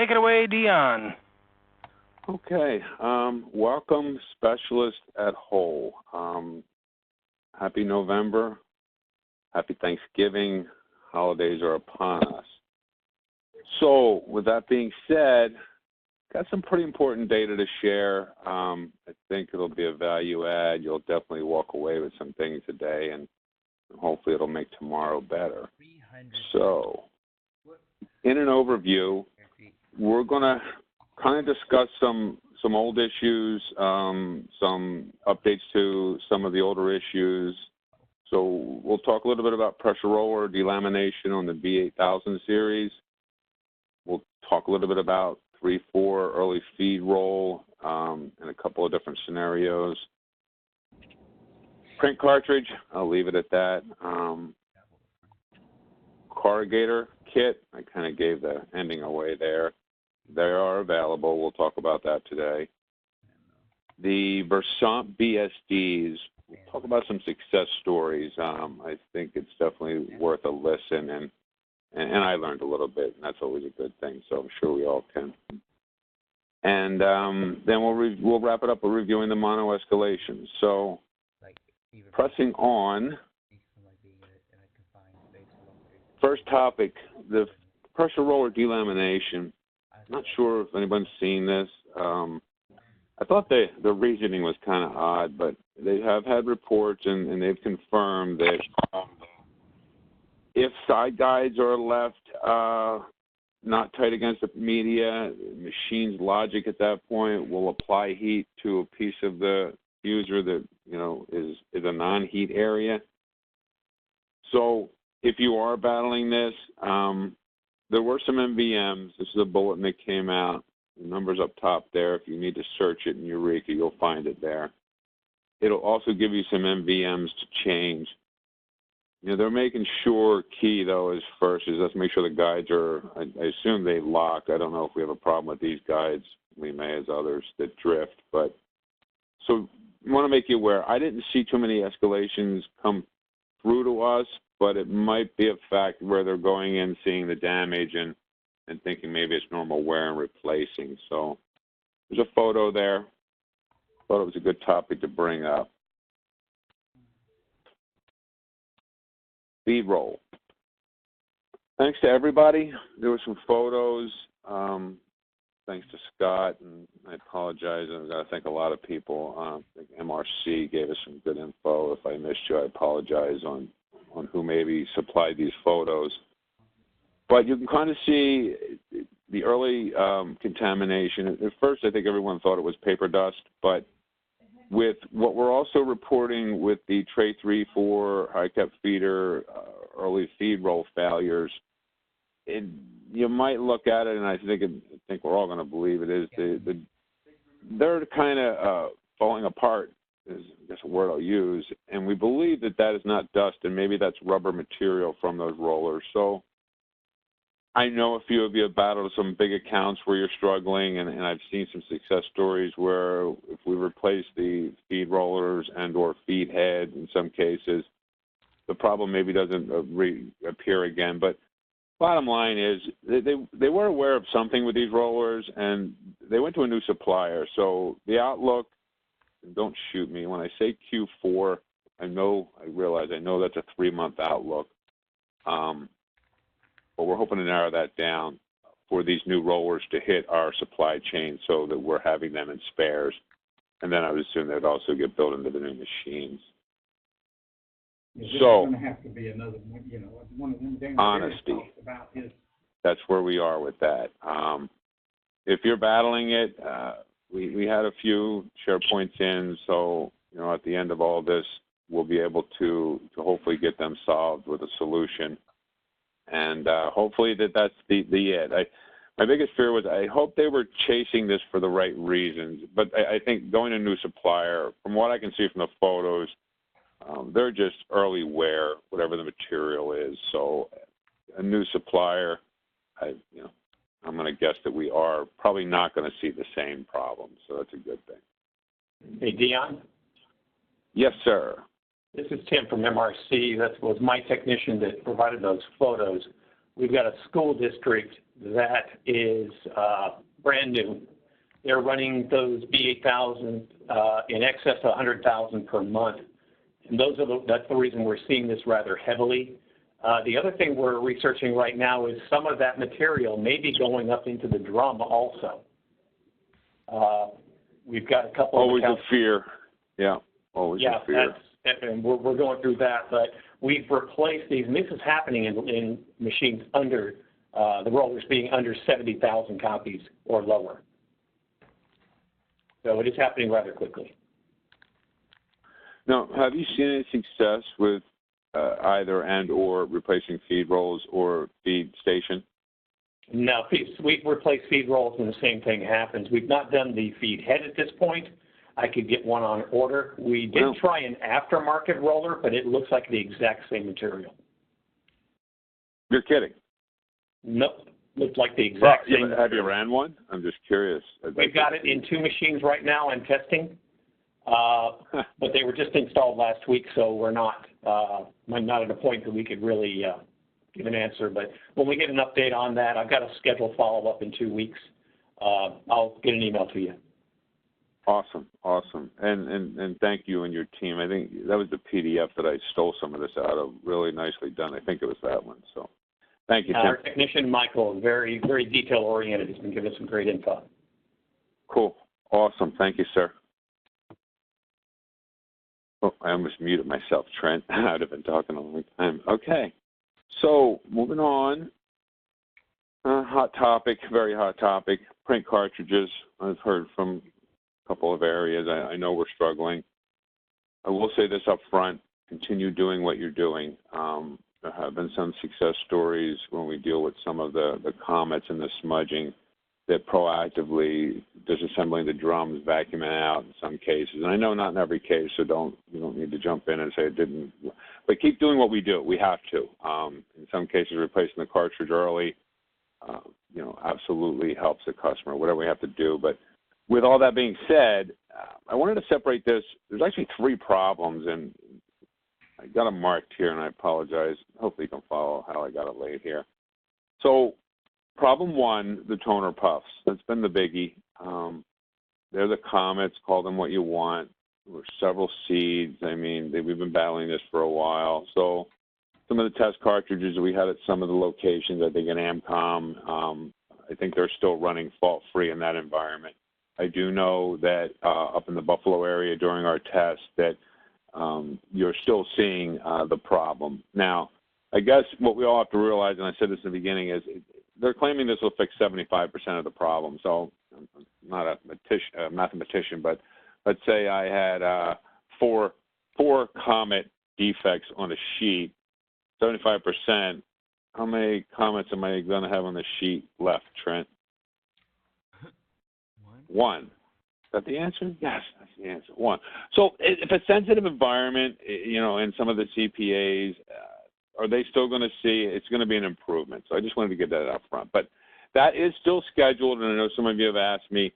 Take it away, Dion. Okay. Welcome, specialist at Whole. Happy November. Happy Thanksgiving. Holidays are upon us. So, with that being said, got some pretty important data to share. I think it'll be a value add. You'll definitely walk away with some things today, and hopefully it'll make tomorrow better. So, in an overview, we're going to kind of discuss some old issues, some updates to some of the older issues. So we'll talk a little bit about pressure roller delamination on the B8000 series. We'll talk a little bit about 3/4 early feed roll in a couple of different scenarios. Print cartridge, I'll leave it at that. Corrugator kit, I kind of gave the ending away there. They are available. We'll talk about that today. The Versant BSDs, we'll talk about some success stories. I think it's definitely worth a listen, and I learned a little bit, and that's always a good thing, so I'm sure we all can. And then we'll wrap it up with reviewing the mono escalations. So pressing on, first topic, the pressure roller delamination. Not sure if anyone's seen this. I thought the reasoning was kind of odd, but they have had reports and they've confirmed that if side guides are left not tight against the media, the machine's logic at that point will apply heat to a piece of the user that is a non-heat area. So if you are battling this, there were some MVMs. This is a bulletin that came out. The number's up top there. If you need to search it in Eureka, you'll find it there. It'll also give you some MVMs to change. They're making sure key, though, is first is let's make sure the guides are, I assume they lock. I don't know if we have a problem with these guides. We may as others that drift. But so I want to make you aware, I didn't see too many escalations come through to us, but it might be a fact where they're going in, seeing the damage, and thinking maybe it's normal wear and replacing. So there's a photo there. Thought it was a good topic to bring up. Feed roll. Thanks to everybody. There were some photos. Thanks to Scott, and I apologize. I've got to thank a lot of people. I think MRC gave us some good info. If I missed you, I apologize on who maybe supplied these photos. But you can kind of see the early contamination. At first, I think everyone thought it was paper dust, but with what we're also reporting with the tray 3/4 high-cap feeder early feed roll failures, you might look at it, and I think we're all going to believe it is, they're kind of falling apart, is I guess a word I'll use, and we believe that is not dust, and maybe that's rubber material from those rollers. So I know a few of you have battled some big accounts where you're struggling, and I've seen some success stories where if we replace the feed rollers and or feed head in some cases, the problem maybe doesn't reappear again. But bottom line is they were aware of something with these rollers, and they went to a new supplier. So the outlook, don't shoot me, when I say Q4, I realize that's a 3-month outlook. But we're hoping to narrow that down for these new rollers to hit our supply chain so that we're having them in spares. And then I would assume they'd also get built into the new machines. So, going to have to be another, one of them things honesty. About is, that's where we are with that. If you're battling it, we had a few SharePoints in, so at the end of all this, we'll be able to hopefully get them solved with a solution. And hopefully that's the it. My biggest fear was I hope they were chasing this for the right reasons. But I think going to a new supplier, from what I can see from the photos, they're just early wear, whatever the material is. So a new supplier, I'm going to guess that we are probably not going to see the same problem. So that's a good thing. Hey, Dion? Yes, sir. This is Tim from MRC. That was my technician that provided those photos. we've got a school district that is brand new. They're running those B8000 in excess of 100,000 per month. And that's the reason we're seeing this rather heavily. The other thing we're researching right now is some of that material may be going up into the drum also. We've got a couple always of a fear. Yeah, always a fear. And we're going through that, but we've replaced these, and this is happening in machines under, the rollers being under 70,000 copies or lower. So it is happening rather quickly. Now, have you seen any success with either and or replacing feed rolls or feed station? No, we've replaced feed rolls and the same thing happens. We've not done the feed head at this point. I could get one on order. We did try an aftermarket roller, but it looks like the exact same material. You're kidding? Nope. Looked like the exact same. Have you ran one? I'm just curious. We've got it in 2 machines right now and testing, but they were just installed last week, so we're not at a point that we could really give an answer. But when we get an update on that, I've got a scheduled follow-up in 2 weeks. I'll get an email to you. Awesome, awesome. And thank you and your team. I think that was the PDF that I stole some of this out of. Really nicely done. I think it was that one. So thank you, Tim. Our technician, Michael, is very, very detail-oriented. He's been giving us some great info. Cool. Awesome. Thank you, sir. Oh, I almost muted myself, Trent. I'd have been talking a long time. Okay. So moving on. Hot topic, very hot topic. Print cartridges. I've heard from couple of areas. I know we're struggling. I will say this up front, continue doing what you're doing. There have been some success stories when we deal with some of the comets and the smudging that proactively disassembling the drums, vacuuming out in some cases. And I know not in every case, so you don't need to jump in and say it didn't. But keep doing what we do. We have to. In some cases, replacing the cartridge early, absolutely helps the customer, whatever we have to do. But with all that being said, I wanted to separate this. There's actually 3 problems, and I got them marked here, and I apologize. Hopefully you can follow how I got it laid here. So problem 1, the toner puffs. That's been the biggie. They're the comets. Call them what you want. There were several seeds. I mean, we've been battling this for a while. So some of the test cartridges that we had at some of the locations, I think in AMCOM, I think they're still running fault-free in that environment. I do know that up in the Buffalo area during our test that you're still seeing the problem. Now, I guess what we all have to realize, and I said this in the beginning, is they're claiming this will fix 75% of the problem. So I'm not a mathematician, but let's say I had four comet defects on a sheet, 75%. How many comets am I going to have on the sheet left, Trent? 1. Is that the answer? Yes, that's the answer. 1. So if a sensitive environment, in some of the CPAs, are they still going to see it's going to be an improvement? So I just wanted to get that up front. But that is still scheduled, and I know some of you have asked me.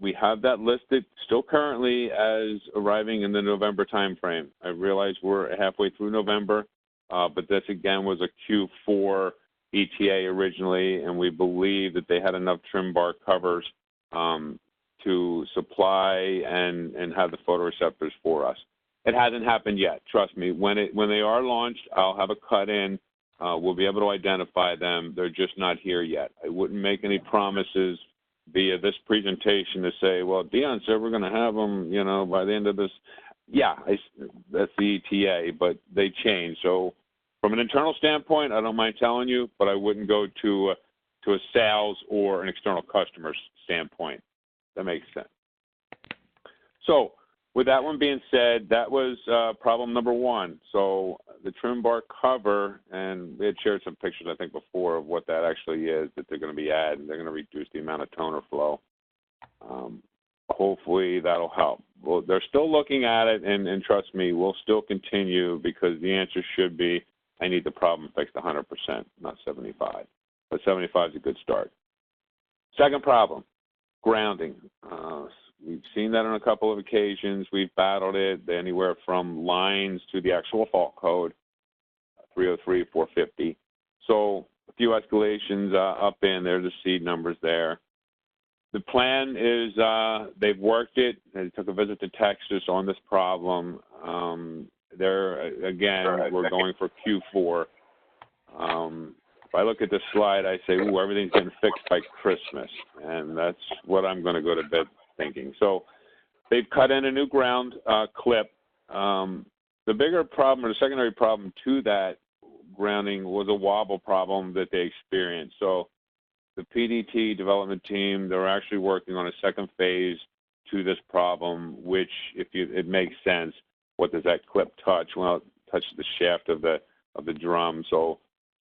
We have that listed still currently as arriving in the November timeframe. I realize we're halfway through November, but this, again, was a Q4 ETA originally, and we believe that they had enough trim bar covers to supply and have the photoreceptors for us. It hasn't happened yet. Trust me. When they are launched, I'll have a cut in. We'll be able to identify them. They're just not here yet. I wouldn't make any promises via this presentation to say, well, Dion said we're going to have them, by the end of this. Yeah, that's the ETA, but they change. So from an internal standpoint, I don't mind telling you, but I wouldn't go to a sales or an external customer standpoint. That makes sense. So with that one being said, that was problem number 1. So the trim bar cover, and we had shared some pictures, I think, before of what that actually is that they're going to be adding. They're going to reduce the amount of toner flow. Hopefully that'll help. Well, they're still looking at it, and trust me, we'll still continue because the answer should be I need the problem fixed 100%, not 75. But 75 is a good start. Second problem, grounding. We've seen that on a couple of occasions. We've battled it anywhere from lines to the actual fault code, 303, 450. So a few escalations up in. There's the seed numbers there. The plan is they've worked it. They took a visit to Texas on this problem. We're going for Q4. If I look at this slide, I say, ooh, everything's getting fixed by Christmas. And that's what I'm going to go to bed thinking. So they've cut in a new ground clip. The bigger problem, or the secondary problem to that grounding, was a wobble problem that they experienced. So the PDT development team, they're actually working on a second phase to this problem, which, it makes sense. What does that clip touch? Well, it touches the shaft of the drum. So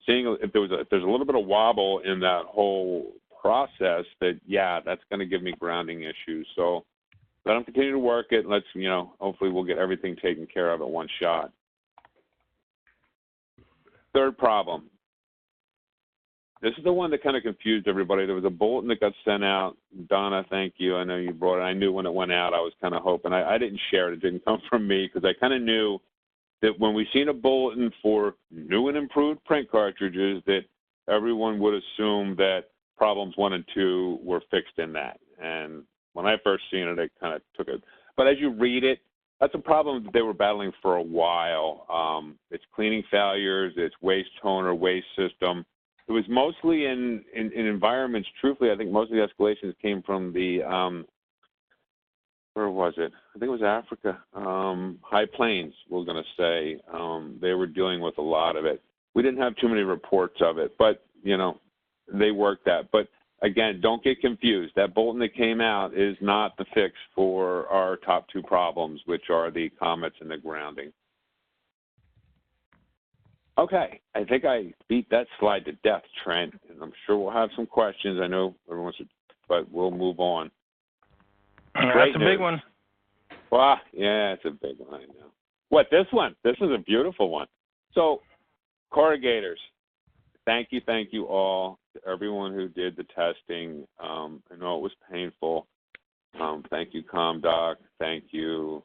seeing if there's a little bit of wobble in that whole process, that's going to give me grounding issues. So let them continue to work it. Let's, hopefully we'll get everything taken care of at one shot. Third problem. This is the one that kind of confused everybody. There was a bulletin that got sent out. Donna, thank you. I know you brought it. I knew when it went out, I was kind of hoping. I didn't share it. It didn't come from me because I kind of knew that when we seen a bulletin for new and improved print cartridges, that everyone would assume that problems 1 and 2 were fixed in that. And when I first seen it, I kind of took it. But as you read it, that's a problem that they were battling for a while. It's cleaning failures, it's waste toner, waste system. It was mostly in environments, truthfully, I think most of the escalations came from the, where was it? I think it was Africa. High Plains, we're going to say. They were dealing with a lot of it. We didn't have too many reports of it, but, they worked that. But, again, don't get confused. That bulletin that came out is not the fix for our top 2 problems, which are the comets and the grounding. Okay, I think I beat that slide to death, Trent, and I'm sure we'll have some questions. I know everyone should, but we'll move on. That's a big one. Well, yeah, it's a big one, I know. What, this one? This is a beautiful one. So, corrugators, thank you all, to everyone who did the testing. I know it was painful. Thank you, ComDoc. Thank you,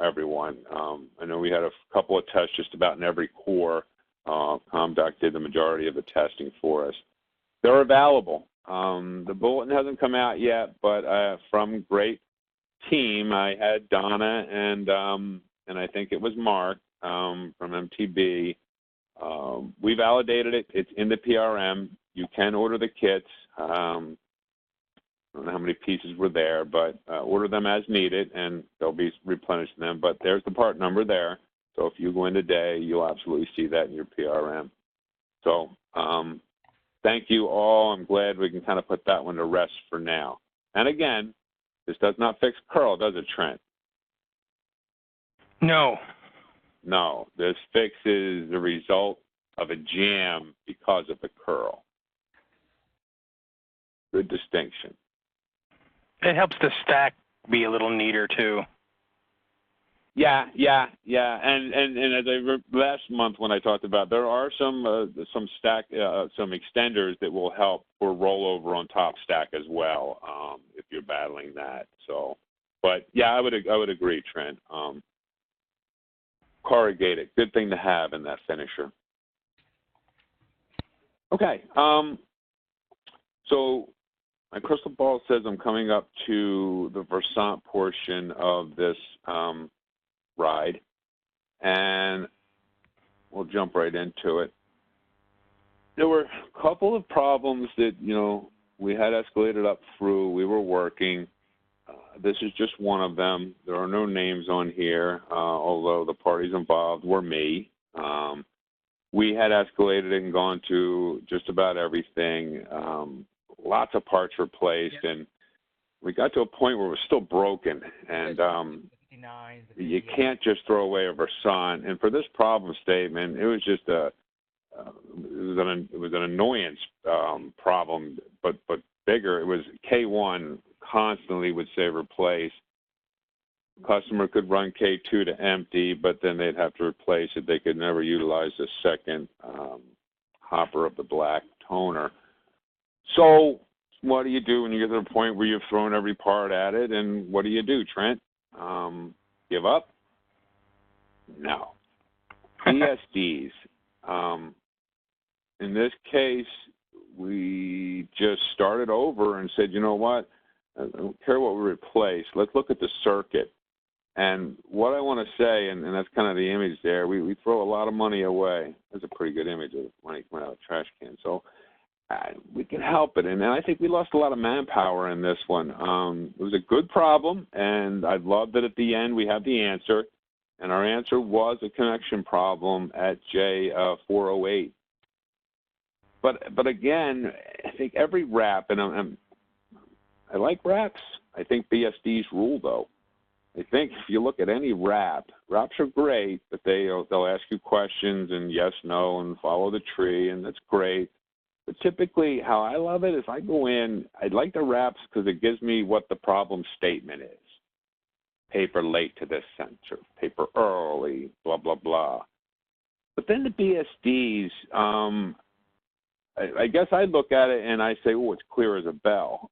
everyone. I know we had a couple of tests just about in every core. ComDoc did the majority of the testing for us. They're available. The bulletin hasn't come out yet, but from great team, I had Donna and I think it was Mark from MTB. We validated it. It's in the PRM. You can order the kits. I don't know how many pieces were there, but order them as needed, and they'll be replenishing them. But there's the part number there. So if you go in today, you'll absolutely see that in your PRM. So thank you all. I'm glad we can kind of put that one to rest for now. And again, this does not fix curl, does it, Trent? No. No. This fixes the result of a jam because of the curl. Good distinction. It helps the stack be a little neater, too. Yeah. And as last month when I talked about, there are some extenders that will help for rollover on top stack as well, if you're battling that. So, but yeah, I would agree, Trent. Corrugated, good thing to have in that finisher. Okay. So my crystal ball says I'm coming up to the Versant portion of this ride, and we'll jump right into it. There were a couple of problems that, we had escalated up through. We were working. This is just one of them. There are no names on here, although the parties involved were me. We had escalated and gone to just about everything. Lots of parts replaced, and we got to a point where it was still broken, and you can't just throw away a Versant. And for this problem statement, it was just it was an annoyance problem, but bigger. It was K1 constantly would say replace. Customer could run K2 to empty, but then they'd have to replace it. They could never utilize the second hopper of the black toner. So what do you do when you get to the point where you've thrown every part at it, and what do you do, Trent? Give up? No. ESDs. In this case, we just started over and said, you know what, I don't care what we replace. Let's look at the circuit. And what I want to say, and that's kind of the image there, we throw a lot of money away. That's a pretty good image of money coming out of the trash can. So we can help it. And I think we lost a lot of manpower in this one. It was a good problem, and I love that at the end we have the answer. And our answer was a connection problem at J408. But again, I think every wrap, and I like wraps. I think BSDs rule, though. I think if you look at any wraps are great, but they'll ask you questions and yes, no, and follow the tree, and that's great. But typically, how I love it is I go in, I like the wraps because it gives me what the problem statement is. Paper late to this center, paper early, blah, blah, blah. But then the BSDs, I guess I look at it and I say, oh, it's clear as a bell.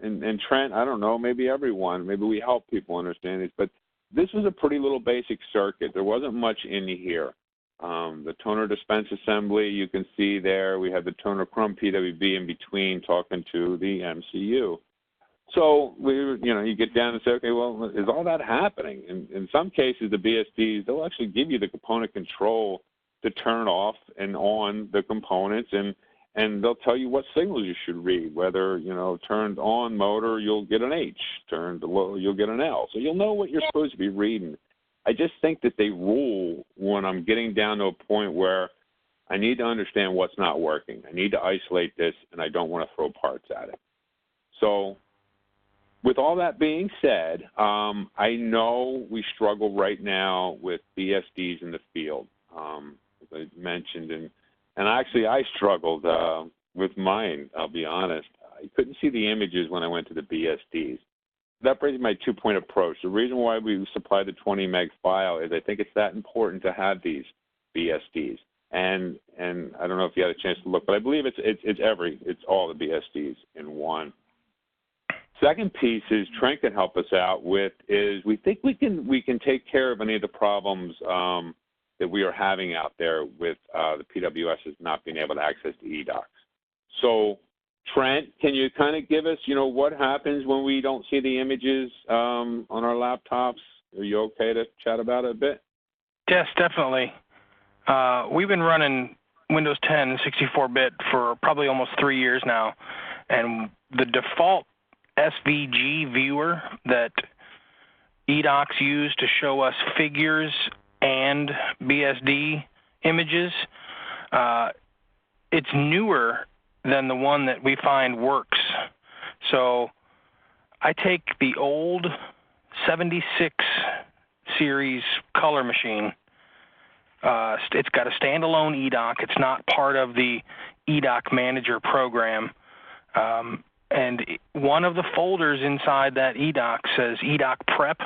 And Trent, I don't know, maybe everyone, maybe we help people understand this, but this was a pretty little basic circuit. There wasn't much in here. The toner dispense assembly, you can see there, we have the toner crumb PWB in between talking to the MCU. So, you get down and say, okay, well, is all that happening? In some cases, the BSDs, they'll actually give you the component control to turn off and on the components, and they'll tell you what signals you should read, whether, turned on motor, you'll get an H, turned low, you'll get an L. So you'll know what you're supposed to be reading. I just think that they rule when I'm getting down to a point where I need to understand what's not working. I need to isolate this, and I don't want to throw parts at it. So with all that being said, I know we struggle right now with BSDs in the field, as I mentioned, and actually I struggled with mine, I'll be honest. I couldn't see the images when I went to the BSDs. That brings me my two-point approach. The reason why we supply the 20 meg file is I think it's that important to have these BSDs. And I don't know if you had a chance to look, but I believe it's all the BSDs in one. Second piece is Trent can help us out with is we think we can take care of any of the problems that we are having out there with the PWSs not being able to access the eDocs. So, Trent, can you kind of give us, what happens when we don't see the images on our laptops? Are you okay to chat about it a bit? Yes, definitely. We've been running Windows 10 64-bit for probably almost 3 years now, and the default SVG viewer that eDocs use to show us figures and BSD images, it's newer than the one that we find works. So I take the old 76 series color machine. It's got a standalone eDoc. It's not part of the eDoc Manager program. And one of the folders inside that eDoc says eDoc Prep,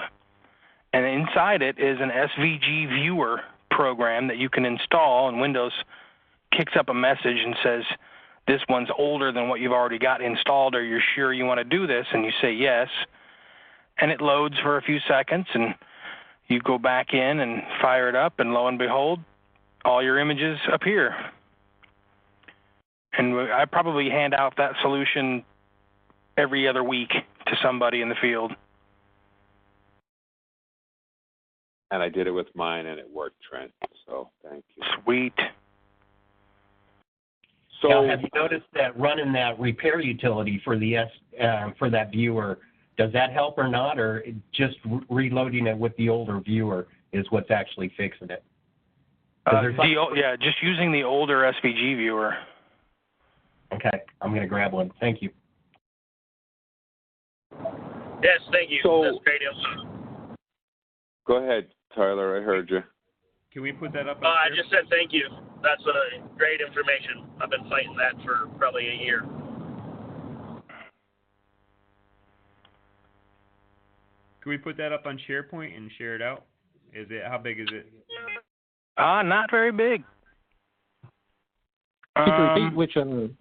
and inside it is an SVG viewer program that you can install, and Windows kicks up a message and says, this one's older than what you've already got installed. Are you sure you want to do this? And you say yes, and it loads for a few seconds, and you go back in and fire it up, and lo and behold, all your images appear. And I probably hand out that solution every other week to somebody in the field. And I did it with mine, and it worked, Trent. So thank you. Sweet. So now, have you noticed that running that repair utility for the for that viewer, does that help or not, or just reloading it with the older viewer is what's actually fixing it? Just using the older SVG viewer. Okay, I'm going to grab one. Thank you. Yes, thank you. So, that's great info. Go ahead, Tyler. I heard you. Can we put that up? I just said thank you. That's great information. I've been fighting that for probably a year. Can we put that up on SharePoint and share it out? How big is it? Not very big. Repeat which one?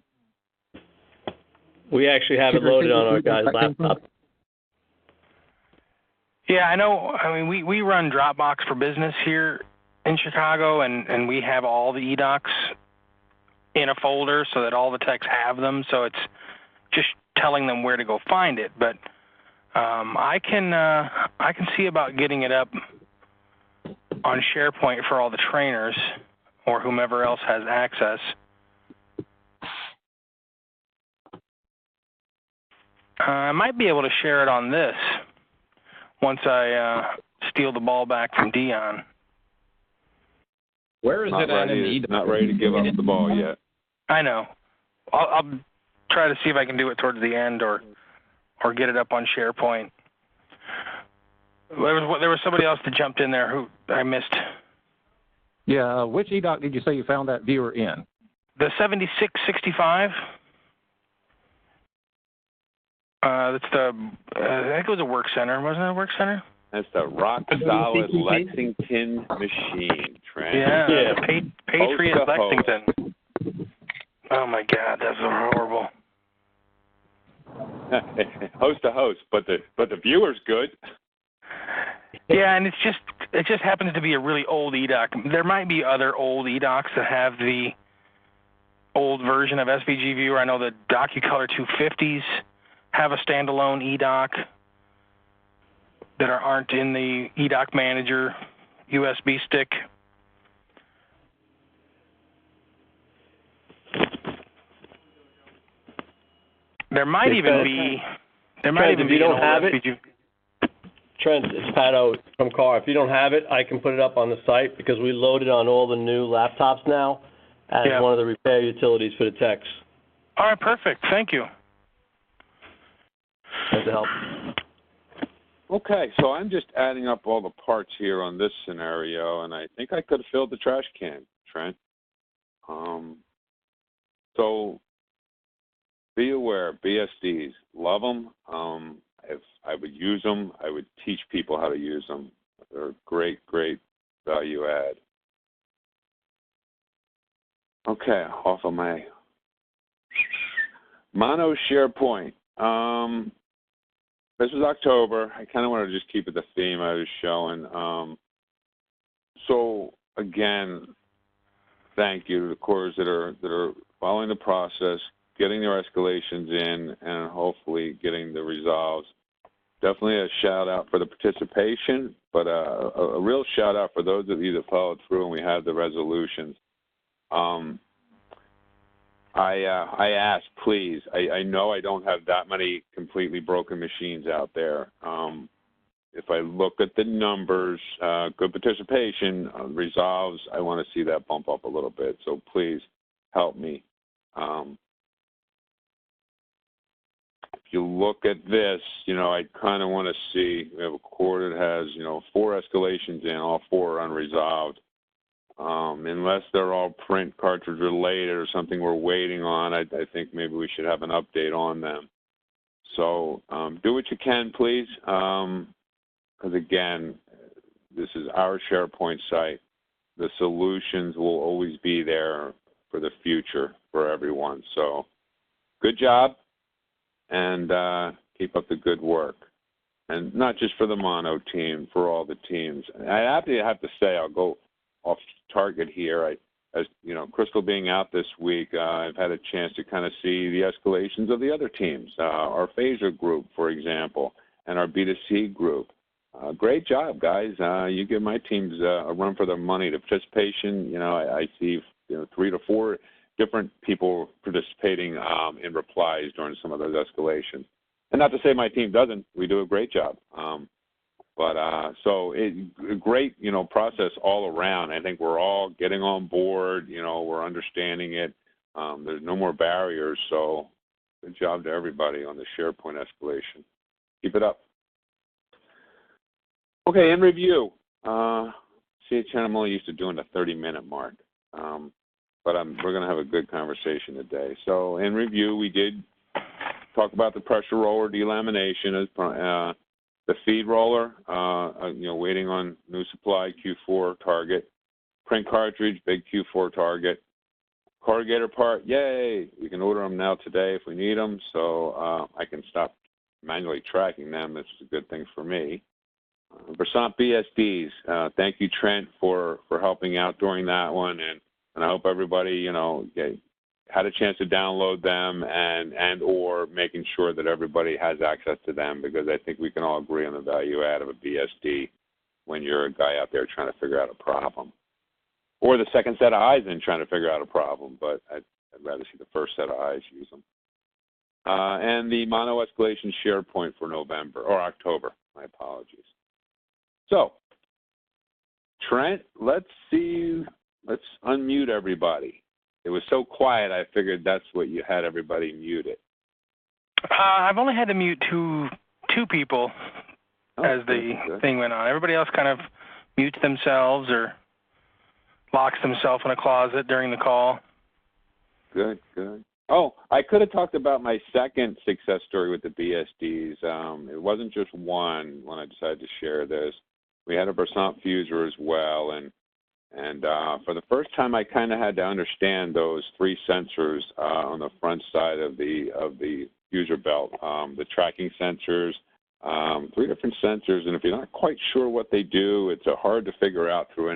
We actually have it loaded on our guy's laptop. Yeah, I know. I mean, we run Dropbox for Business here in Chicago, and we have all the eDocs in a folder so that all the techs have them. So it's just telling them where to go find it. But I can see about getting it up on SharePoint for all the trainers or whomever else has access. I might be able to share it on this once I steal the ball back from Dion. Where is it at in the Not ready to give up the ball yet. I know. I'll try to see if I can do it towards the end or get it up on SharePoint. There was somebody else that jumped in there who I missed. Yeah, which eDoc did you say you found that viewer in? The 7665. That's the, I think it was a work center. Wasn't it a work center? That's the rock solid Lexington machine, Trent. Yeah. Patriot Lexington. Oh my God, that's horrible. Host to host, but the viewer's good. Yeah, and it just happens to be a really old eDoc. There might be other old eDocs that have the old version of SVG Viewer. I know the DocuColor 250s have a standalone eDoc that aren't in the eDoc Manager USB stick. There might even be. There might even be. If you don't have it, Trent, it's Pat O from Carr. If you don't have it, I can put it up on the site because we load it on all the new laptops now as one of the repair utilities for the techs. All right, perfect. Thank you. Glad to help. Okay, so I'm just adding up all the parts here on this scenario, and I think I could have filled the trash can, Trent. So be aware, BSDs, love them. If I would use them, I would teach people how to use them. They're great value add. Okay, off of my mono SharePoint. This was October. I kind of want to just keep it the theme I was showing. So again, thank you to the cores that are following the process, getting their escalations in, and hopefully getting the resolves. Definitely a shout out for the participation, but a real shout out for those of you that followed through and we had the resolutions. I ask, please. I know I don't have that many completely broken machines out there. If I look at the numbers, good participation, resolves, I want to see that bump up a little bit. So please help me. If you look at this, I kind of want to see, we have a core that has, 4 escalations in, all 4 are unresolved. Unless they're all print cartridge related or something we're waiting on, I think maybe we should have an update on them. So do what you can, please, because again, this is our SharePoint site. The solutions will always be there for the future for everyone. So good job, and keep up the good work. And not just for the mono team, for all the teams. I have to say, I'll go off target here. As Crystal being out this week, I've had a chance to kind of see the escalations of the other teams, our phaser group, for example, and our B2C group. Great job, guys. You give my teams a run for their money. The participation, I see 3 to 4 different people participating in replies during some of those escalations. And not to say my team doesn't. We do a great job. So great, process all around. I think we're all getting on board. We're understanding it. There's no more barriers. So good job to everybody on the SharePoint escalation. Keep it up. Okay, in review. CHN, I'm only used to doing the 30-minute mark. But we're going to have a good conversation today. So in review, we did talk about the pressure roller delamination as the feed roller, waiting on new supply, Q4 target. Print cartridge, big Q4 target. Corrugator part, yay! We can order them now today if we need them, so I can stop manually tracking them. This is a good thing for me. Versant BSDs, thank you, Trent, for helping out during that one, and I hope everybody, had a chance to download them and or making sure that everybody has access to them, because I think we can all agree on the value add of a BSD when you're a guy out there trying to figure out a problem. Or the second set of eyes in trying to figure out a problem, but I'd rather see the first set of eyes use them. And the mono escalation SharePoint for November, or October, my apologies. So, Trent, let's unmute everybody. It was so quiet, I figured that's what you had everybody muted. I've only had to mute two people as the thing went on. Everybody else kind of mutes themselves or locks themselves in a closet during the call. Good. Oh, I could have talked about my second success story with the BSDs. It wasn't just one when I decided to share this. We had a Versant fuser as well, and for the first time, I kind of had to understand those three sensors on the front side of the fuser belt. The tracking sensors, three different sensors, and if you're not quite sure what they do, it's hard to figure out through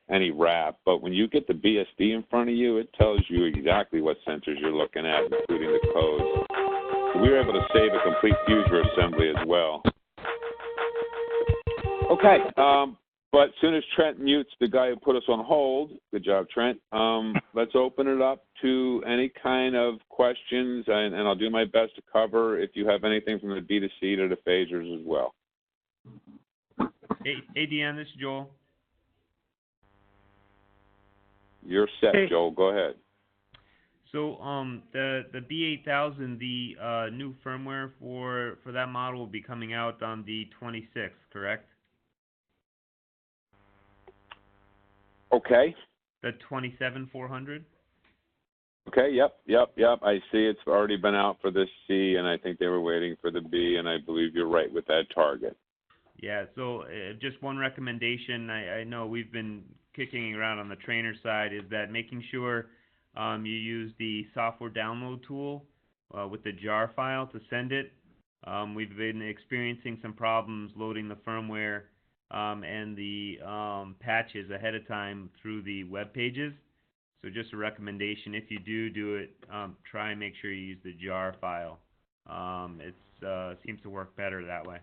any wrap. But when you get the BSD in front of you, it tells you exactly what sensors you're looking at, including the codes. So we were able to save a complete fuser assembly as well. Okay, but as soon as Trent mutes the guy who put us on hold, good job, Trent, let's open it up to any kind of questions, and I'll do my best to cover if you have anything from the B2C to the phasers as well. Hey, Deanne, this is Joel. You're set, hey. Joel. Go ahead. So the B8000, the new firmware for that model will be coming out on the 26th, correct? Okay. The 27400? Okay, yep. I see it's already been out for the C, and I think they were waiting for the B, and I believe you're right with that target. Yeah, so just one recommendation I know we've been kicking around on the trainer side is that making sure you use the software download tool with the jar file to send it. We've been experiencing some problems loading the firmware and the patches ahead of time through the web pages. So just a recommendation, if you do it, try and make sure you use the jar file. It seems to work better that way.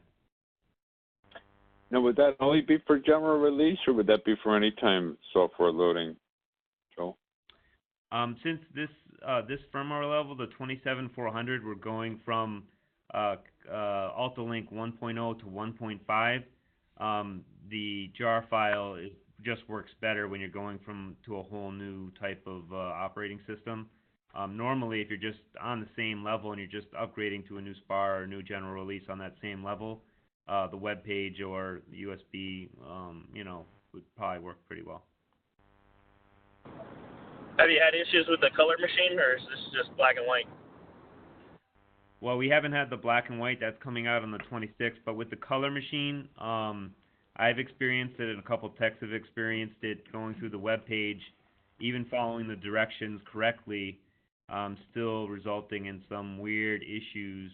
Now, would that only be for general release, or would that be for any time software loading, Joel? Since this firmware level, the 27400, we're going from AltaLink 1.0 to 1.5. The jar file just works better when you're going to a whole new type of operating system. Normally, if you're just on the same level and you're just upgrading to a new SPAR or a new general release on that same level, the web page or the USB, would probably work pretty well. Have you had issues with the color machine, or is this just black and white? Well, we haven't had the black and white. That's coming out on the 26th. But with the color machine, I've experienced it, and a couple of techs have experienced it going through the web page, even following the directions correctly, still resulting in some weird issues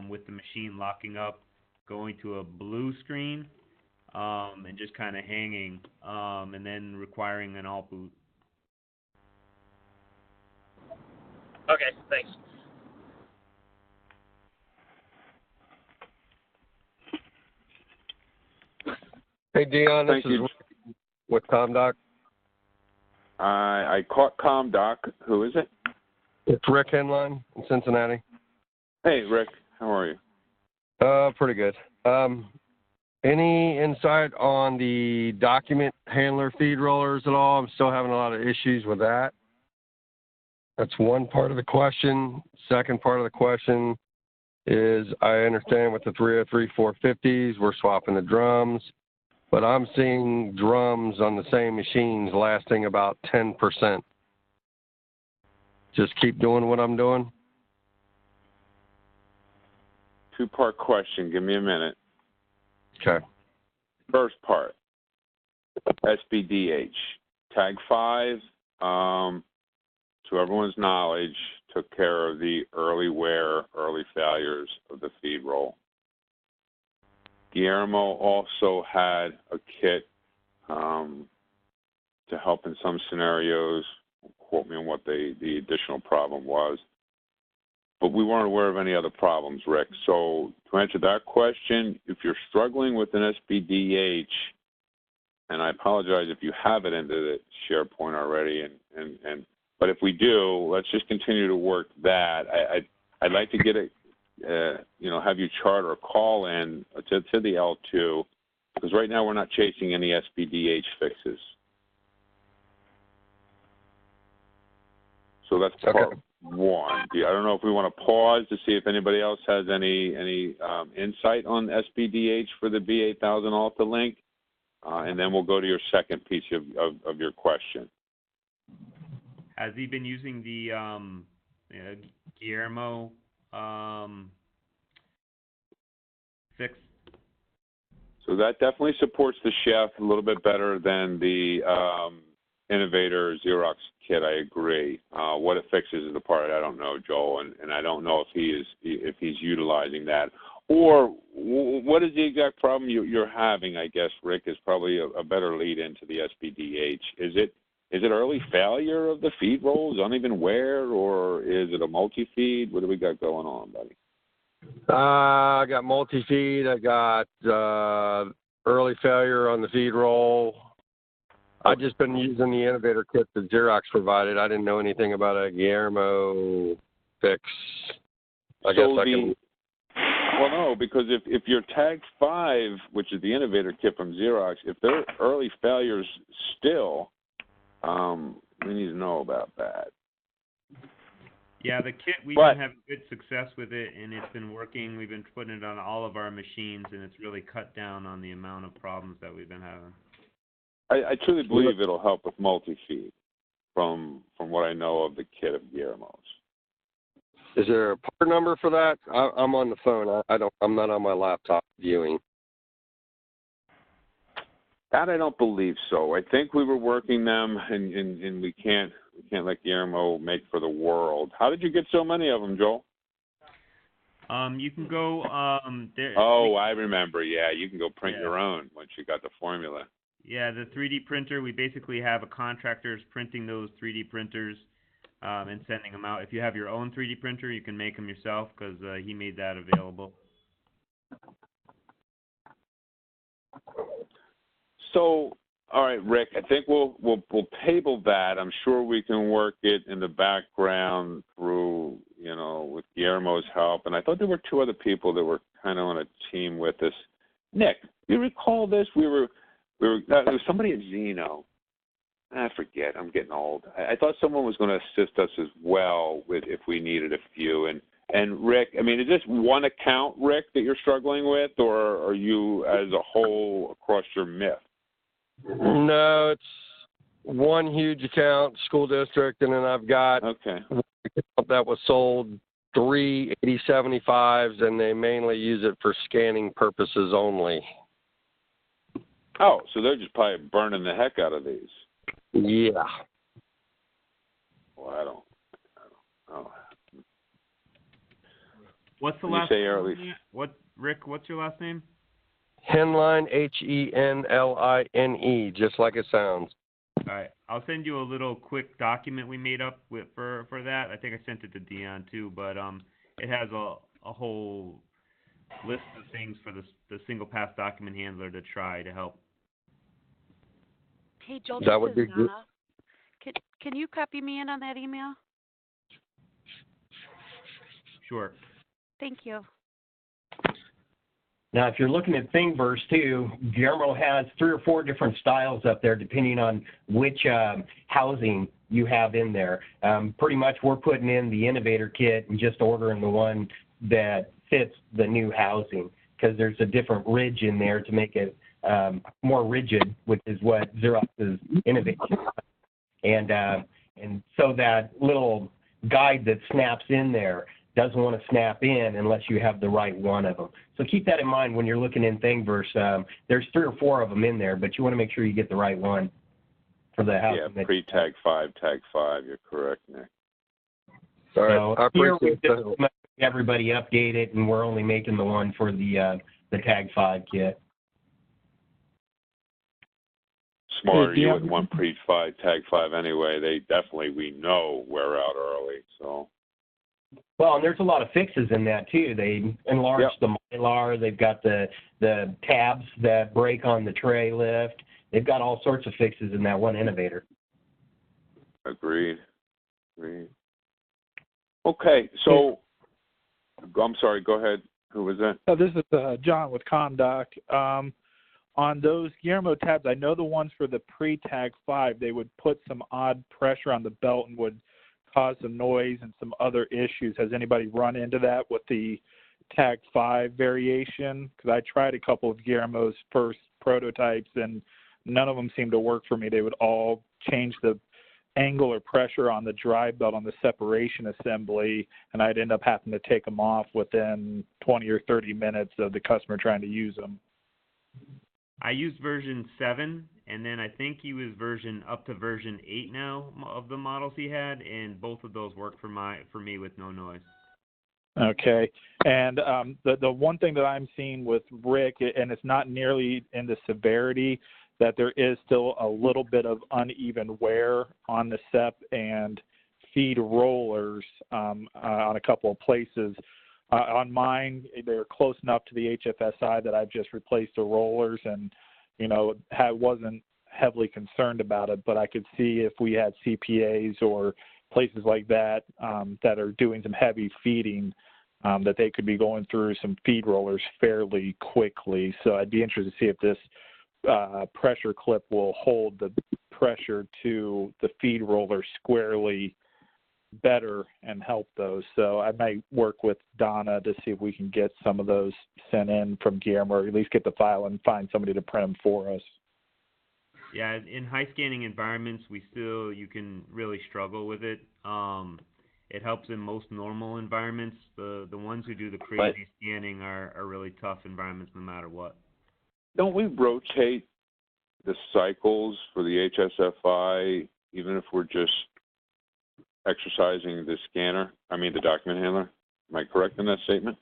with the machine locking up, going to a blue screen, and just kind of hanging, and then requiring an alt boot. Okay, thanks. Hey, Dion, this is Rick with ComDoc. I caught ComDoc. Who is it? It's Rick Henline in Cincinnati. Hey, Rick. How are you? Pretty good. Any insight on the document handler feed rollers at all? I'm still having a lot of issues with that. That's one part of the question. Second part of the question is, I understand with the 303 450s, we're swapping the drums, but I'm seeing drums on the same machines lasting about 10%. Just keep doing what I'm doing? Two-part question. Give me a minute. Okay. First part, SBDH. Tag 5, to everyone's knowledge, took care of the early wear, early failures of the feed roll. Guillermo also had a kit to help in some scenarios quote me on what the additional problem was. But we weren't aware of any other problems, Rick. So to answer that question, if you're struggling with an SBDH, and I apologize if you have it into the SharePoint already, but if we do, let's just continue to work that. I'd like to get have you chart or call in to the L2, because right now we're not chasing any SBDH fixes. So that's part one. I don't know if we want to pause to see if anybody else has any insight on SBDH for the B8000 Alta link, and then we'll go to your second piece of your question. Has he been using the Guillermo fix? So that definitely supports the chef a little bit better than the Innovator Xerox kit. I agree. What it fixes is the part I don't know, Joel, and I don't know if he's utilizing that, or what is the exact problem you're having. I guess Rick is probably a better lead into the SBDH. Is it early failure of the feed rolls, uneven wear, or is it a multi-feed? What do we got going on, buddy? I got multi-feed. I got early failure on the feed roll. I've just been using the Innovator kit that Xerox provided. I didn't know anything about a Guillermo fix. Well, no, because if your Tag 5, which is the Innovator kit from Xerox, if they're early failures still, we need to know about that. Yeah, the kit, we've been having good success with it, and it's been working. We've been putting it on all of our machines, and it's really cut down on the amount of problems that we've been having. I truly believe it'll help with multi-feed from what I know of the kit of Guillermo's. Is there a part number for that? I'm on the phone. I'm not on my laptop viewing. That I don't believe so. I think we were working them, and we can't let Guillermo make for the world. How did you get so many of them, Joel? You can go there. Oh, I remember. Yeah, you can go print your own once you got the formula. Yeah, the 3D printer, we basically have a contractors printing those 3D printers and sending them out. If you have your own 3D printer, you can make them yourself because he made that available. So, all right, Rick, I think we'll table that. I'm sure we can work it in the background through, with Guillermo's help. And I thought there were two other people that were kind of on a team with us. Nick, you recall this? There was somebody at Zeno. I forget. I'm getting old. I thought someone was going to assist us as well with if we needed a few. And Rick, I mean, is this one account, Rick, that you're struggling with, or are you as a whole across your MIF? No, it's one huge account, school district, and then I've got one account that was sold 3 8075s, and they mainly use it for scanning purposes only. Oh, so they're just probably burning the heck out of these. Yeah. Well, I don't know. What's the last name? Rick, what's your last name? Henline, Henline, just like it sounds. All right. I'll send you a little quick document we made up for that. I think I sent it to Dion too, but it has a whole list of things for the single pass document handler to try to help. Hey, Joel, that would be good. Can you copy me in on that email? Sure. Thank you. Now, if you're looking at Thingiverse too, Guillermo has 3 or 4 different styles up there depending on which housing you have in there. Pretty much we're putting in the Innovator kit and just ordering the one that fits the new housing because there's a different ridge in there to make it more rigid, which is what Xerox's Innovator. And so that little guide that snaps in there doesn't want to snap in unless you have the right one of them. So keep that in mind when you're looking in Thingiverse. There's 3 or 4 of them in there, but you want to make sure you get the right one for the house. Yeah, pre-tag 5, tag 5. You're correct, Nick. All right. So I appreciate that. Everybody update it, and we're only making the one for the tag 5 kit. smarter. You wouldn't want tag 5 anyway. They definitely, we know, wear out early. So. Well, and there's a lot of fixes in that too. They enlarged the mylar. They've got the tabs that break on the tray lift. They've got all sorts of fixes in that one innovator. Agreed. Okay, so I'm sorry. Go ahead. Who was that? This is John with Conduct. On those Guillermo tabs, I know the ones for the pre-Tag 5, they would put some odd pressure on the belt and would cause some noise and some other issues. Has anybody run into that with the Tag 5 variation? Because I tried a couple of Guillermo's first prototypes, and none of them seemed to work for me. They would all change the angle or pressure on the drive belt on the separation assembly, and I'd end up having to take them off within 20 or 30 minutes of the customer trying to use them. I used version 7, and then I think he was up to version 8 now of the models he had, and both of those work for me with no noise. Okay, and the one thing that I'm seeing with Rick, and it's not nearly in the severity, that there is still a little bit of uneven wear on the SEP and feed rollers on a couple of places. On mine, they're close enough to the HFSI that I've just replaced the rollers, and wasn't heavily concerned about it. But I could see if we had CPAs or places like that that are doing some heavy feeding, that they could be going through some feed rollers fairly quickly. So I'd be interested to see if this pressure clip will hold the pressure to the feed roller squarely better and help those. So I might work with Donna to see if we can get some of those sent in from Guillermo, or at least get the file and find somebody to print them for us. Yeah, in high scanning environments, you can really struggle with it. It helps in most normal environments. The ones who do the crazy scanning are really tough environments no matter what. Don't we rotate the cycles for the HSFI even if we're just exercising the the document handler? Am I correct in that statement?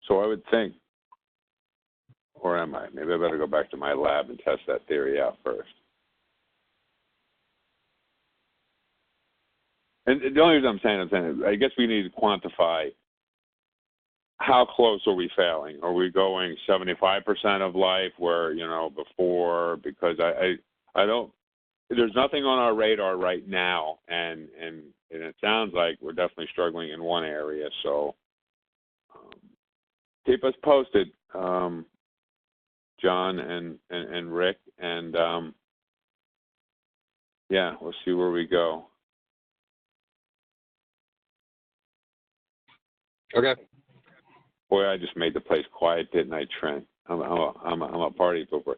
So I would think, or am I? Maybe I better go back to my lab and test that theory out first. And the only reason I'm saying, I guess we need to quantify how close are we failing? Are we going 75% of life where, before? Because I don't, there's nothing on our radar right now, and it sounds like we're definitely struggling in one area. So keep us posted, John and Rick, and we'll see where we go. Okay. Boy, I just made the place quiet, didn't I, Trent? I'm a party pooper.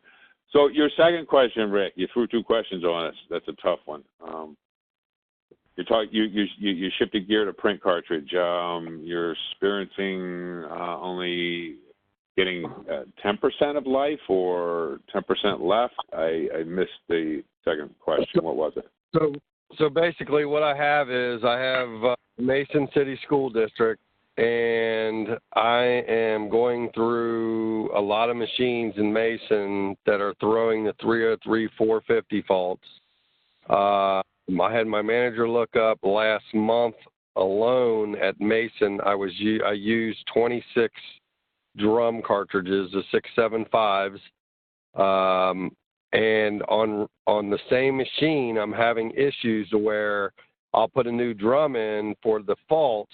So your second question, Rick, you threw two questions on us. That's a tough one. You shipped a gear to print cartridge. You're experiencing only getting 10% of life or 10% left. I missed the second question. What was it? So basically, what I have is Mason City School District. And I am going through a lot of machines in Mason that are throwing the 303 450 faults. I had my manager look up last month alone at Mason. I used 26 drum cartridges, the 675s, and on the same machine, I'm having issues where I'll put a new drum in for the fault.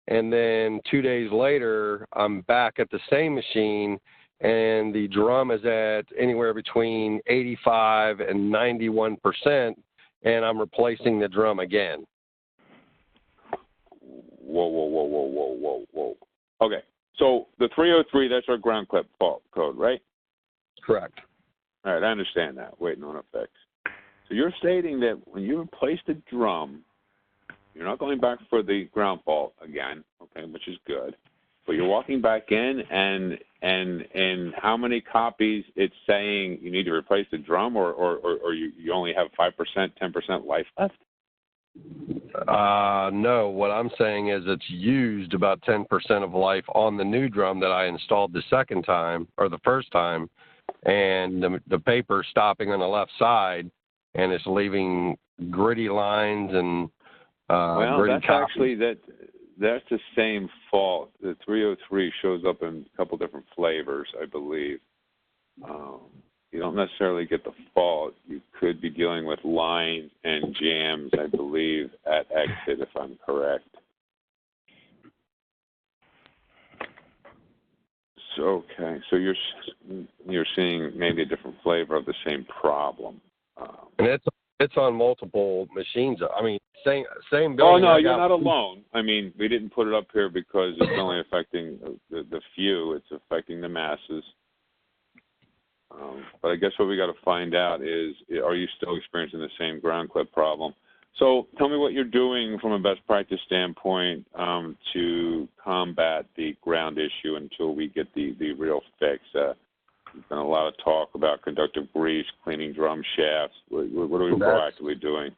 And then 2 days later, I'm back at the same machine, and the drum is at anywhere between 85 and 91%, and I'm replacing the drum again. Whoa. Okay, so the 303, that's our ground clip fault code, right? Correct. All right, I understand that, waiting on a fix. So you're stating that when you replace the drum, you're not going back for the ground fault again, okay, which is good. But you're walking back in, and how many copies it's saying you need to replace the drum, or you only have 5%, 10% life left? No, what I'm saying is it's used about 10% of life on the new drum that I installed the second time, or the first time, and the paper's stopping on the left side, and it's leaving gritty lines and gritty that's copies. actually that's the same fault. The 303 shows up in a couple different flavors, I believe. You don't necessarily get the fault. You could be dealing with lines and jams, I believe, at exit, if I'm correct. So, okay, so you're seeing maybe a different flavor of the same problem. And it's on multiple machines. I mean, same building. Oh no, you're not alone. I mean, we didn't put it up here because it's only affecting the few. It's affecting the masses. But I guess what we got to find out is, are you still experiencing the same ground clip problem? So tell me what you're doing from a best practice standpoint to combat the ground issue until we get the real fix. There's been a lot of talk about conductive grease, cleaning drum shafts. What are we proactively doing?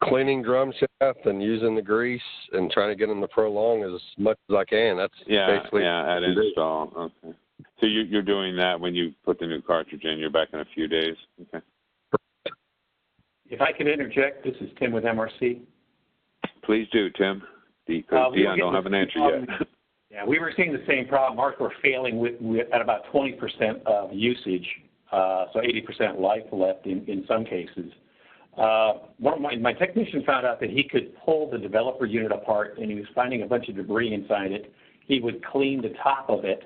Cleaning drum shaft and using the grease and trying to get them to prolong as much as I can. That's basically at install. Okay. So you're doing that when you put the new cartridge in. You're back in a few days. Okay. If I can interject, this is Tim with MRC. Please do, Tim. Because Dion don't have an answer yet. Yeah, we were seeing the same problem. Ours were failing with at about 20% of usage, so 80% life left in some cases. One of my technician found out that he could pull the developer unit apart, and he was finding a bunch of debris inside it. He would clean the top of it,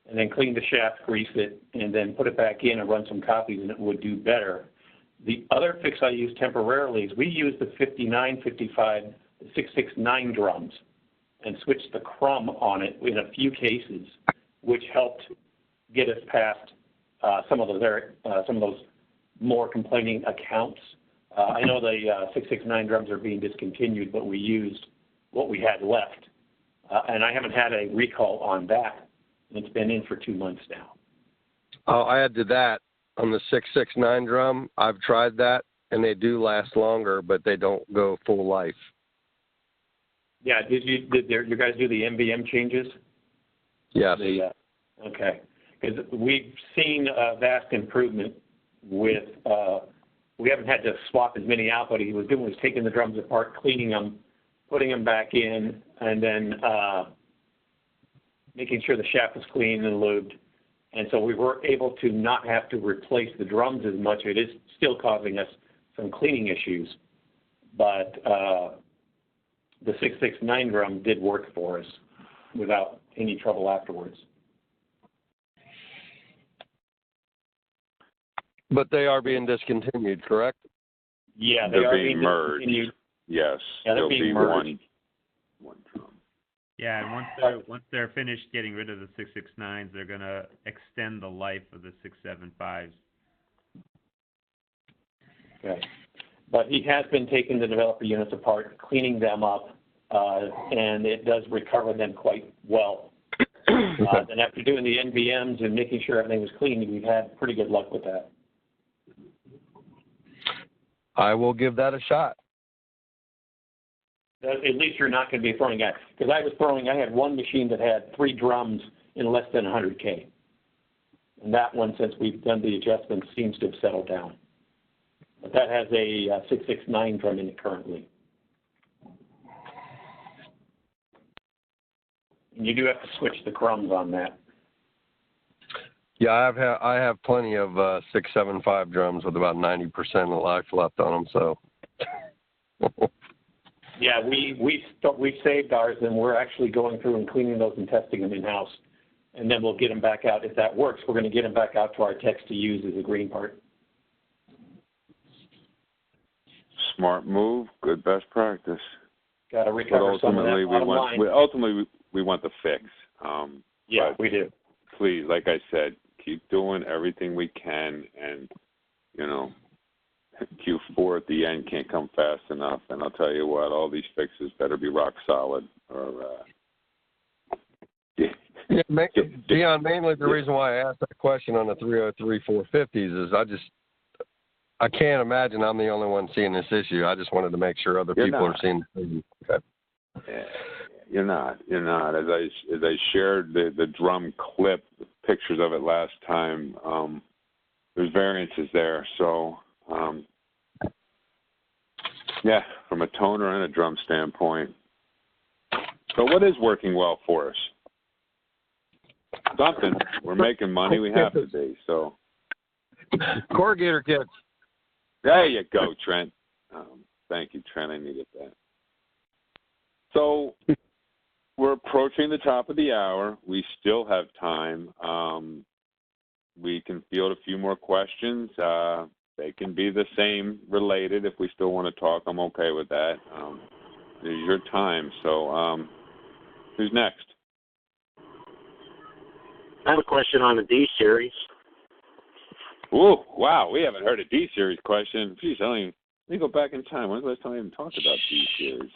and then clean the shaft, grease it, and then put it back in and run some copies, and it would do better. The other fix I used temporarily is we used the 59, 55, 669 drums and switched the crumb on it in a few cases, which helped get us past some of those more complaining accounts. I know the 669 drums are being discontinued, but we used what we had left, and I haven't had a recall on that. It's been in for 2 months now. I'll add to that. On the 669 drum, I've tried that, and they do last longer, but they don't go full life. Yeah, did you guys do the MBM changes? Yes. Okay, because we've seen a vast improvement with. We haven't had to swap as many out, but he was doing was taking the drums apart, cleaning them, putting them back in, and then making sure the shaft was clean and lubed. And so we were able to not have to replace the drums as much. It is still causing us some cleaning issues, but the 669 drum did work for us without any trouble afterwards. But they are being discontinued, correct? Yeah, they're being merged. Yes, yeah, there'll be merged. one drum. Yeah, and once they're finished getting rid of the 669s, they're going to extend the life of the 675s. Okay. But he has been taking the developer units apart, cleaning them up, and it does recover them quite well. And after doing the NVMs and making sure everything was clean, we've had pretty good luck with that. I will give that a shot. At least you're not going to be throwing out. Because I had one machine that had 3 drums in less than 100K. And that one, since we've done the adjustments, seems to have settled down. But that has a 669 drum in it currently. And you do have to switch the crumbs on that. Yeah, I have plenty of 675 drums with about 90% of life left on them. So. Yeah, we saved ours, and we're actually going through and cleaning those and testing them in-house. And then we'll get them back out. If that works, we're going to get them back out to our techs to use as a green part. Smart move, good best practice. Got to recover some of that bottom line. Ultimately, we want the fix. Yeah, we do. Please, like I said, keep doing everything we can, and, Q4 at the end can't come fast enough. And I'll tell you what, all these fixes better be rock solid. Dion, mainly the reason why I asked that question on the 303 450s is I can't imagine I'm the only one seeing this issue. I just wanted to make sure other people are seeing the issue. Okay. You're not. As I shared the drum clip pictures of it last time. There's variances there. So, yeah, from a toner and a drum standpoint. So what is working well for us? Something. We're making money. We have to be. So. Corrugator kits. There you go, Trent. Thank you, Trent. I needed that. So we're approaching the top of the hour. We still have time. We can field a few more questions. They can be the same related. If we still want to talk, I'm okay with that. It's your time. So who's next? I have a question on the D-Series. Oh, wow. We haven't heard a D-Series question. Geez, let me go back in time. When's the last time I even talked about D-Series?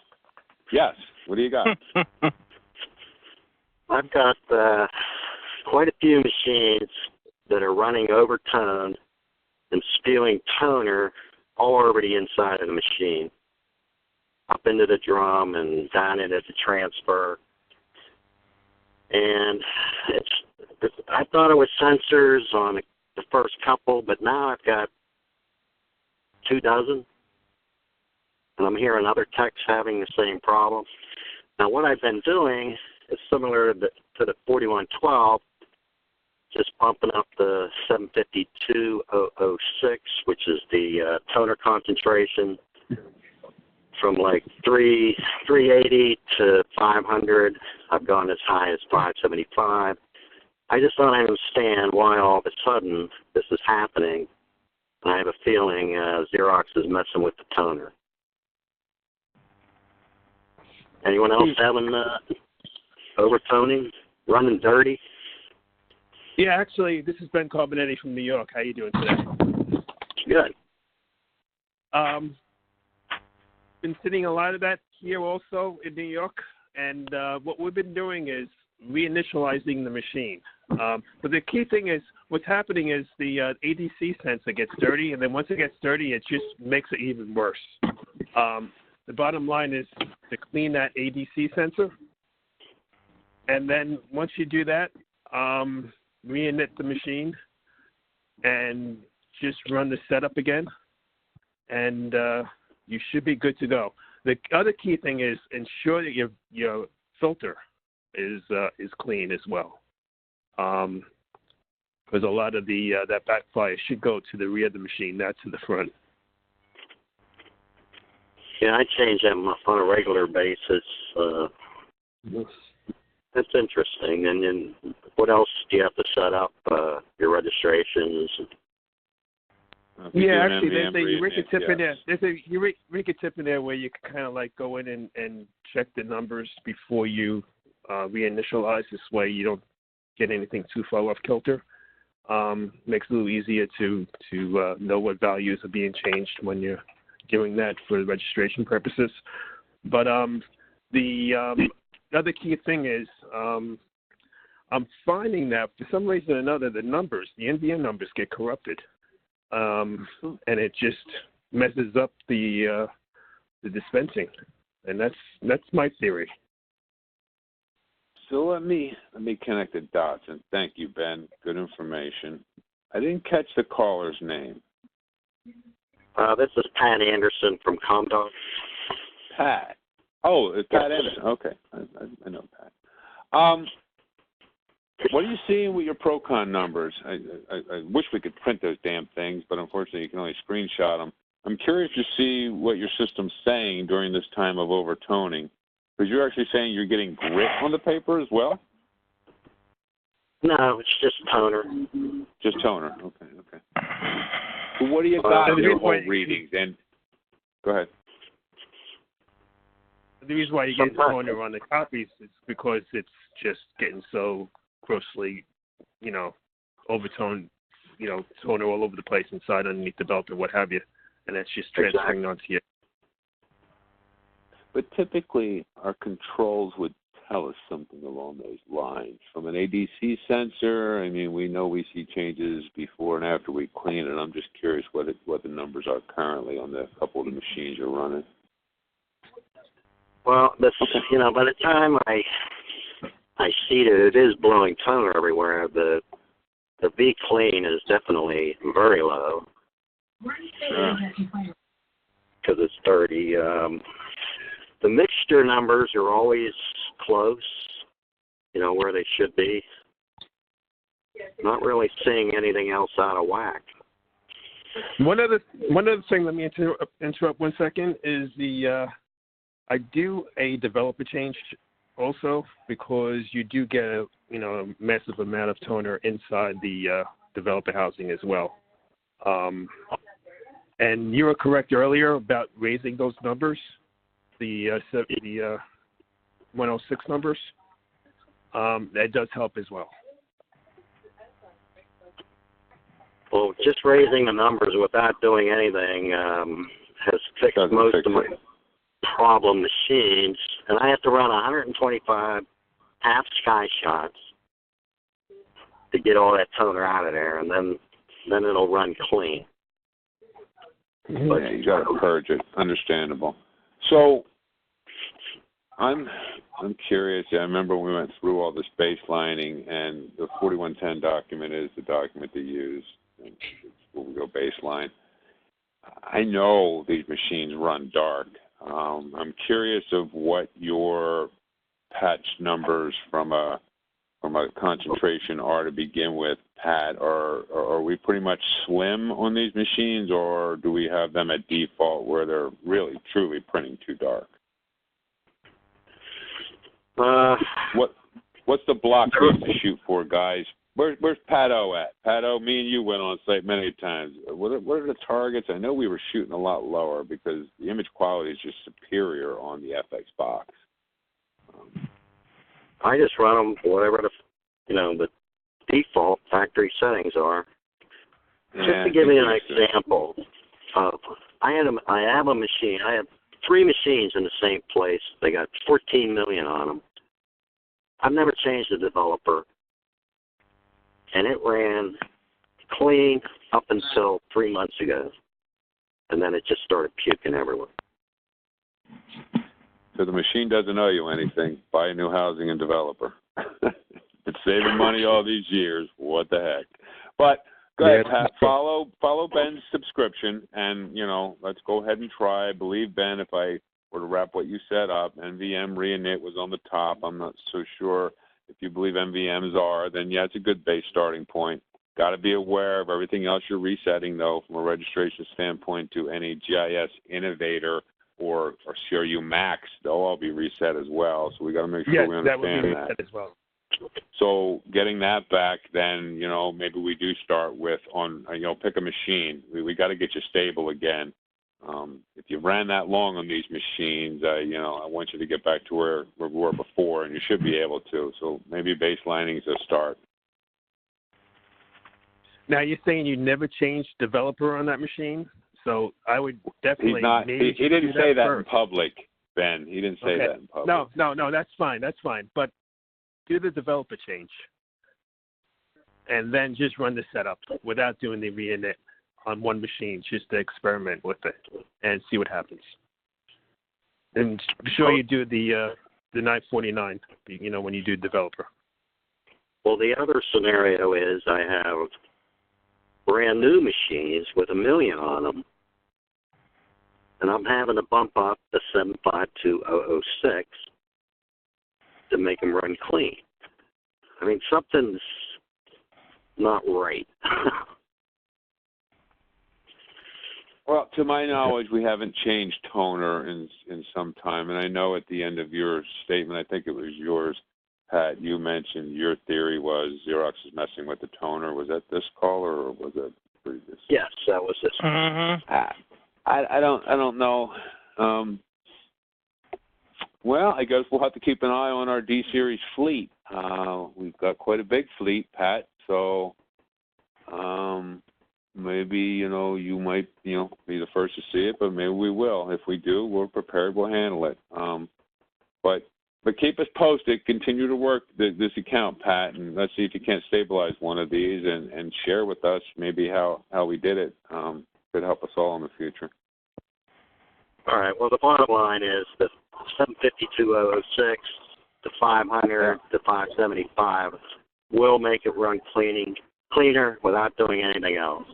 Yes. What do you got? I've got quite a few machines that are running overtoned and spewing toner all over the inside of the machine, up into the drum and down into the transfer. And I thought it was sensors on the first couple, but now I've got 24, and I'm hearing other techs having the same problem. Now, what I've been doing is similar to the 4112, just bumping up the 752.006, which is the toner concentration, from like 380 to 500. I've gone as high as 575. I just don't understand why all of a sudden this is happening. And I have a feeling Xerox is messing with the toner. Anyone else having overtoning, running dirty? Yeah, actually, this is Ben Carbonetti from New York. How you doing today? Good. Been seeing a lot of that here also in New York, and what we've been doing is reinitializing the machine. But the key thing is, what's happening is the ADC sensor gets dirty, and then once it gets dirty, it just makes it even worse. The bottom line is to clean that ADC sensor, and then once you do that, reinit the machine and just run the setup again, and you should be good to go. The other key thing is ensure that your filter is clean as well, because a lot of that backfire should go to the rear of the machine, not to the front. Yeah, I change them on a regular basis. That's interesting. And then what else do you have to set up? Your registrations? Yeah, actually, there's a Eureka tip in there. There's a Eureka tip in there where you can kind of like go in and check the numbers before you reinitialize. This way you don't get anything too far off kilter. Makes it a little easier to know what values are being changed when you're doing that for registration purposes. But the other key thing is I'm finding that for some reason or another, the NVN numbers get corrupted. And it just messes up the dispensing, and that's my theory. So let me connect the dots, and thank you, Ben. Good information. I didn't catch the caller's name. This is Pat Anderson from Comdog. Pat. Oh, it's Pat Anderson. Okay, I know Pat. What are you seeing with your Procon numbers? I wish we could print those damn things, but unfortunately you can only screenshot them. I'm curious to see what your system's saying during this time of overtoning, because you're actually saying you're getting grit on the paper as well? No, it's just toner. Just toner. Okay. So what do you got in your whole readings? And go ahead. The reason why you get toner on the copies is because it's just getting so grossly, overtoned, toner all over the place inside, underneath the belt or what have you, and that's just transferring onto you. But typically, our controls would tell us something along those lines. From an ADC sensor, I mean, we know we see changes before and after we clean it. I'm just curious what the numbers are currently on the couple of the machines you're running. Well, by the time I see that it is blowing toner everywhere, the the V clean is definitely very low because it's dirty. The mixture numbers are always close, where they should be. Not really seeing anything else out of whack. One other thing, let me interrupt 1 second, is I do a developer change also because you do get a massive amount of toner inside the developer housing as well. And you were correct earlier about raising those numbers, the 106 numbers. That does help as well. Well, just raising the numbers without doing anything has fixed most of my problem machines, and I have to run 125 half sky shots to get all that toner out of there, and then it'll run clean. Yeah, you got to purge it. Understandable. So I'm curious. I remember we went through all this baselining, and the 4110 document is the document to use when we go baseline. I know these machines run dark. I'm curious of what your patch numbers from a concentration are to begin with, Pat. Are we pretty much slim on these machines, or do we have them at default where they're really truly printing too dark? What's the block rate to shoot for, guys? Where's Pat O at? Pat O, me and you went on site many times. What are the targets? I know we were shooting a lot lower because the image quality is just superior on the FX box. I just run them whatever the default factory settings are. Just to give you an example, I have a machine. I have 3 machines in the same place. They got 14 million on them. I've never changed the developer, and it ran clean up until 3 months ago, and then it just started puking everywhere. So the machine doesn't owe you anything. Buy a new housing and developer. It's saving money all these years. What the heck? But go ahead, Pat. Follow Ben's subscription, and let's go ahead and try. I believe Ben, if I were to wrap what you set up, NVM reinit was on the top. I'm not so sure if you believe NVMs are. Then yeah, it's a good base starting point. Got to be aware of everything else you're resetting though, from a registration standpoint to any GIS Innovator or CRU Max, they'll all be reset as well. So we got to make sure we understand that will be reset as well. So getting that back, then maybe we do start with pick a machine. We got to get you stable again. If you ran that long on these machines, I want you to get back to where we were before, and you should be able to. So maybe baselining is a start. Now you're saying you never changed developer on that machine? So I would definitely. He didn't say that in public, Ben. He didn't say that in public. No, that's fine. But do the developer change, and then just run the setup without doing the reinit on one machine, just to experiment with it and see what happens. And be sure you do the 949. When you do developer. Well, the other scenario is I have brand new machines with 1 million on them, and I'm having to bump up the 752.006 to make them run clean. I mean, something's not right. Well, to my knowledge, we haven't changed toner in some time, and I know at the end of your statement, I think it was yours, Pat, you mentioned your theory was Xerox is messing with the toner. Was that this call or was it previous? Yes, that was this. Mm-hmm. I don't know. Well, I guess we'll have to keep an eye on our D-Series fleet. We've got quite a big fleet, Pat, so maybe, you might, be the first to see it, but maybe we will. If we do, we're prepared, we'll handle it. But keep us posted. Continue to work this account, Pat, and let's see if you can't stabilize one of these and share with us maybe how we did it. Could help us all in the future. All right. Well, the bottom line is the 752.006, the 500, the 575 will make it run clean cleaner without doing anything else.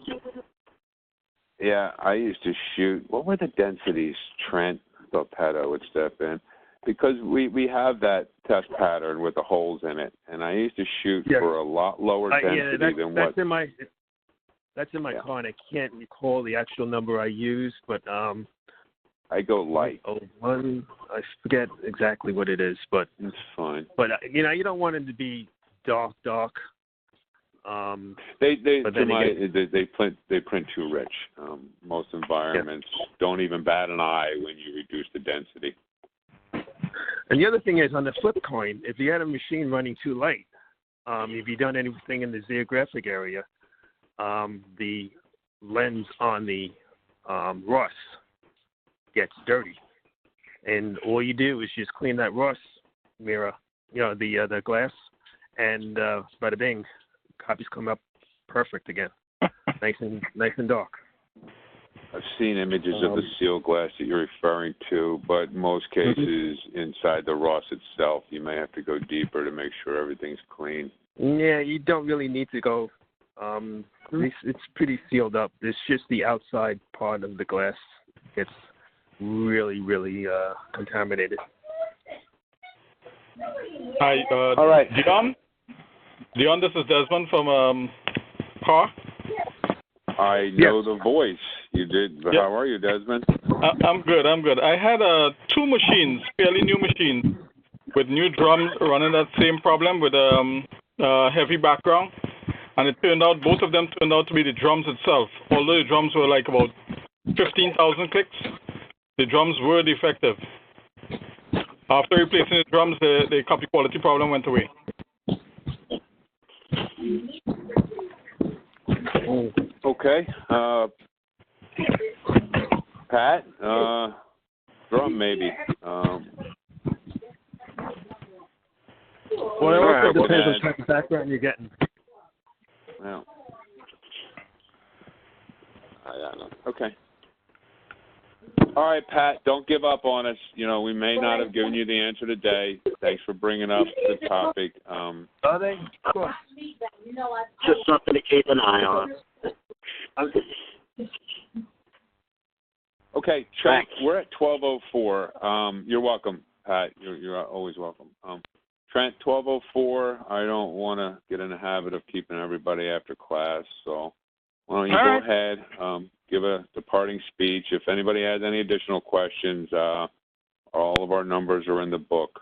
Yeah, I used to shoot. What were the densities, Trent? I thought Pato would step in. Because we have that test pattern with the holes in it, and I used to shoot for a lot lower density than what... That's in my car, and I can't recall the actual number I used, but... I go light. I forget exactly what it is, but... It's fine. But, you don't want it to be dark. They print too rich. Most environments don't even bat an eye when you reduce the density. And the other thing is, on the flip coin, if you had a machine running too light, if you've done anything in the xerographic area, the lens on the rust gets dirty. And all you do is just clean that rust mirror, the glass, and bada bing, copies come up perfect again, nice and dark. I've seen images of the seal glass that you're referring to, but in most cases, inside the rust itself, you may have to go deeper to make sure everything's clean. Yeah, you don't really need to go. It's pretty sealed up. It's just the outside part of the glass gets really, really contaminated. Hi, all right. Dion, this is Desmond from CAR. I know the voice. You did. But how are you, Desmond? I'm good. I had two machines, fairly new machines, with new drums running that same problem with heavy background. And it turned out, both of them turned out to be the drums itself. Although the drums were like about 15,000 clicks, the drums were defective. After replacing the drums, the copy quality problem went away. Okay. Pat, drum maybe. Well, it also depends on what type of background you're getting. Well, I don't know. Okay. All right, Pat, don't give up on us. We may not have given you the answer today. Thanks for bringing up the topic. Are they? Of course. Just something to keep an eye on. Okay, Trent, we're at 12:04. You're welcome, Pat. You're always welcome. Trent, 12:04. I don't want to get in the habit of keeping everybody after class, so why don't you go ahead, give a departing speech. If anybody has any additional questions, all of our numbers are in the book.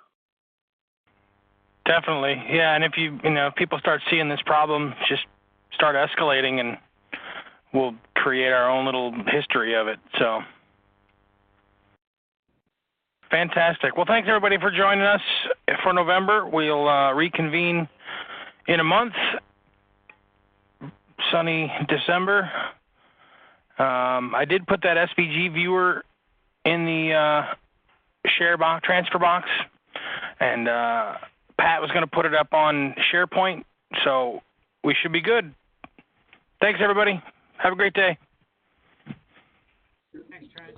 Definitely, yeah. And if if people start seeing this problem, just start escalating, and we'll create our own little history of it. So, fantastic. Well, thanks everybody for joining us for November. We'll reconvene in a month. Sunny December. I did put that SVG viewer in the transfer box, and Pat was going to put it up on SharePoint, so we should be good. Thanks, everybody. Have a great day. Thanks, Trent.